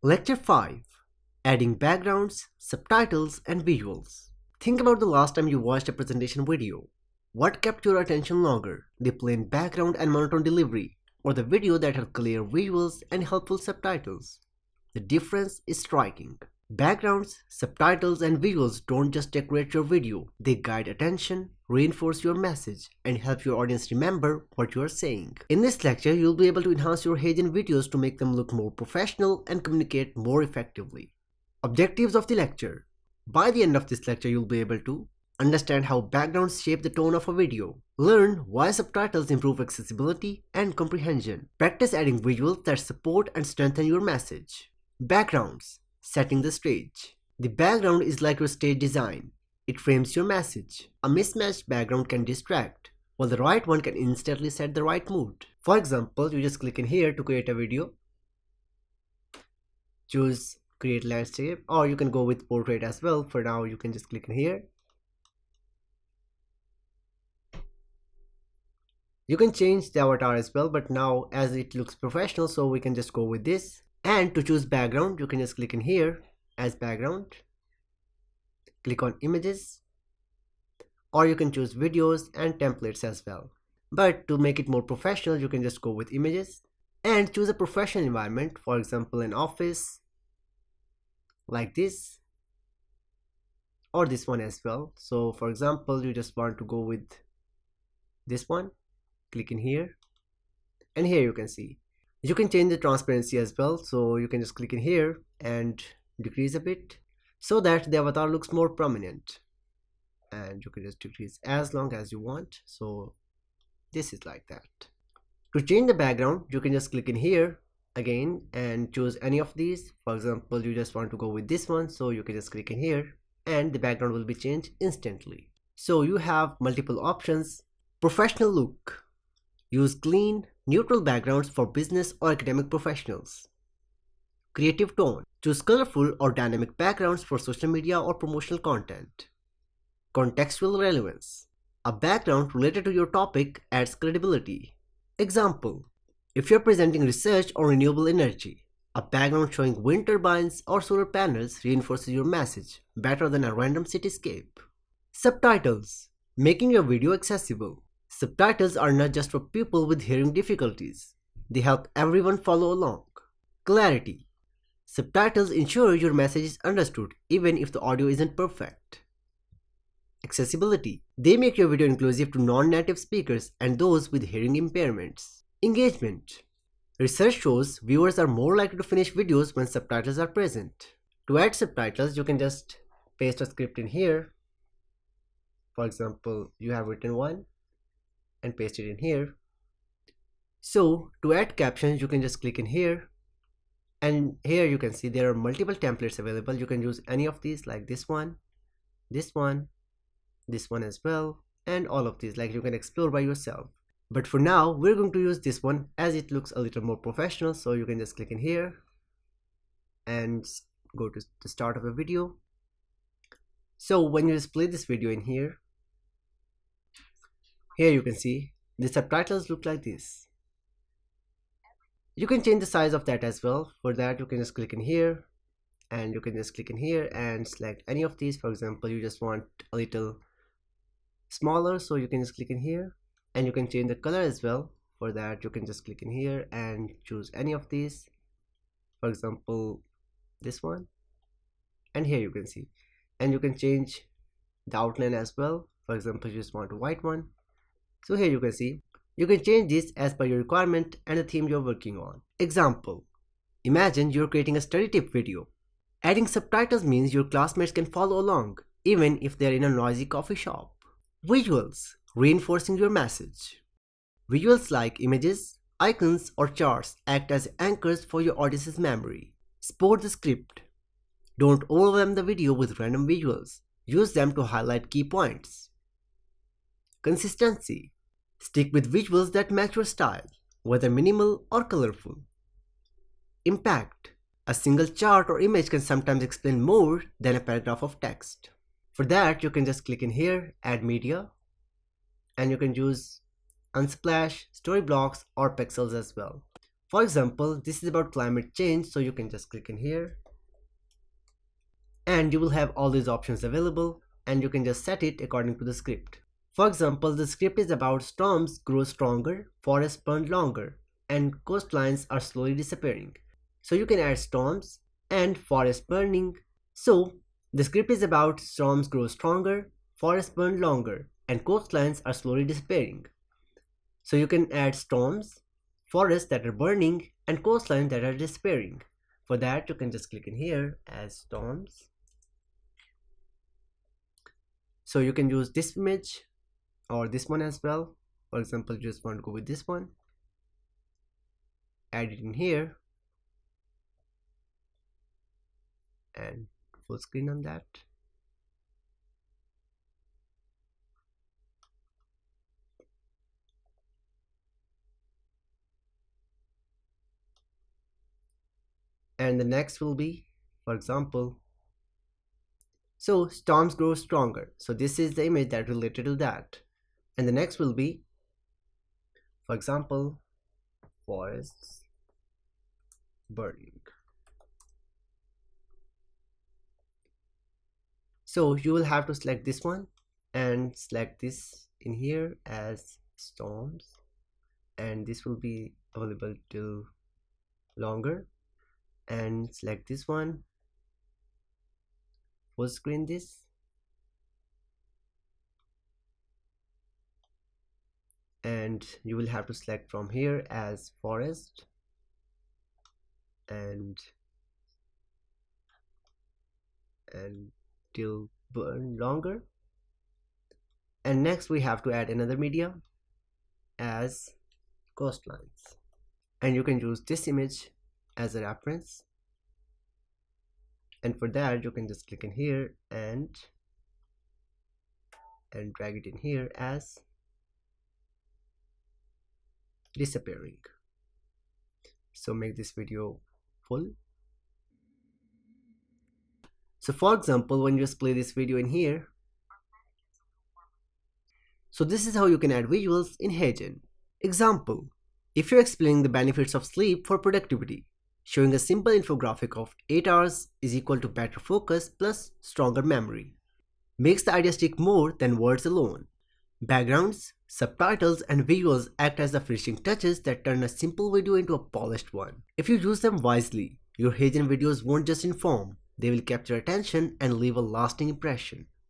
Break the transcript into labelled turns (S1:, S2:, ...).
S1: Lecture 5. Adding backgrounds, subtitles and visuals. Think about the last time you watched a presentation video. What kept your attention longer? The plain background and monotone delivery, or the video that had clear visuals and helpful subtitles? The difference is striking. Backgrounds, subtitles and visuals don't just decorate your video, they guide attention, reinforce your message, and help your audience remember what you are saying. In this lecture, you'll be able to enhance your HeyGen videos to make them look more professional and communicate more effectively. Objectives of the lecture. By the end of this lecture, you'll be able to understand how backgrounds shape the tone of a video, learn why subtitles improve accessibility and comprehension, practice adding visuals that support and strengthen your message. Backgrounds. Setting the stage. The background is like your stage design. It frames your message. A mismatched background can distract, while the right one can instantly set the right mood. For example, you just click in here to create a video. Choose create landscape, or you can go with portrait as well. For now, you can just click in here. You can change the avatar as well, but now as it looks professional, so we can just go with this. And to choose background, you can just click in here as background, click on images, or you can choose videos and templates as well. But to make it more professional, you can just go with images and choose a professional environment, for example an office like this, or this one as well. So for example, you just want to go with this one, click in here, and here you can see you can change the transparency as well, so you can just click in here and decrease a bit so that the avatar looks more prominent, and you can just decrease as long as you want. So this is like that. To change the background, you can just click in here again and choose any of these. For example, you just want to go with this one, so you can just click in here and the background will be changed instantly. So you have multiple options. Professional look. Use clean, neutral backgrounds for business or academic professionals. Creative tone. Choose colorful or dynamic backgrounds for social media or promotional content. Contextual relevance. A background related to your topic adds credibility. Example: if you're presenting research on renewable energy, a background showing wind turbines or solar panels reinforces your message better than a random cityscape. Subtitles. Making your video accessible. Subtitles are not just for people with hearing difficulties. They help everyone follow along. Clarity. Subtitles ensure your message is understood even if the audio isn't perfect. Accessibility. They make your video inclusive to non-native speakers and those with hearing impairments. Engagement. Research shows viewers are more likely to finish videos when subtitles are present. To add subtitles, you can just paste a script in here. For example, you have written one and paste it in here. So to add captions, you can just click in here, and here you can see there are multiple templates available. You can use any of these, like this one, this one, this one as well, and all of these. Like, you can explore by yourself, but for now we're going to use this one as it looks a little more professional. So you can just click in here and go to the start of a video. So when you display this video in here you can see the subtitles look like this. You can change the size of that as well. For that, you can just click in here and you can just click in here and select any of these. For example, you just want a little smaller, so you can just click in here, and you can change the color as well. For that, you can just click in here and choose any of these. For example, this one, and here you can see, and you can change the outline as well. For example, you just want a white one. So here you can see, you can change this as per your requirement and the theme you're working on. Example: imagine you're creating a study tip video. Adding subtitles means your classmates can follow along, even if they're in a noisy coffee shop. Visuals, reinforcing your message. Visuals like images, icons, or charts act as anchors for your audience's memory. Support the script. Don't overwhelm the video with random visuals. Use them to highlight key points. Consistency. Stick with visuals that match your style, whether minimal or colorful. Impact. A single chart or image can sometimes explain more than a paragraph of text. For that, you can just click in here, add media, and you can use Unsplash, story blocks, or pixels as well. For example, this is about climate change, so you can just click in here and you will have all these options available, and you can just set it according to the script. For example, the script is about storms grow stronger, forests burn longer, and coastlines are slowly disappearing. So you can add storms and forest burning. So the script is about storms grow stronger, forests burn longer, and coastlines are slowly disappearing. So you can add storms, forests that are burning, and coastlines that are disappearing. For that, you can just click in here as storms. So you can use this image or this one as well. For example, just want to go with this one. Add it in here and full screen on that. And the next will be, for example, so storms grow stronger. So this is the image that related to that. And the next will be, for example, forests burning. So you will have to select this one and select this in here as storms, and this will be available till longer, and select this one, full screen this, and you will have to select from here as forest and till burn longer. And next we have to add another media as coastlines, and you can use this image as a reference, and for that you can just click in here and drag it in here as disappearing. So make this video full. So for example, when you just play this video in here, so this is how you can add visuals in HeyGen. Example, if you're explaining the benefits of sleep for productivity, showing a simple infographic of 8 hours is equal to better focus plus stronger memory. Makes the idea stick more than words alone. Backgrounds, subtitles, and visuals act as the finishing touches that turn a simple video into a polished one. If you use them wisely, your HeyGen videos won't just inform, they will capture attention and leave a lasting impression.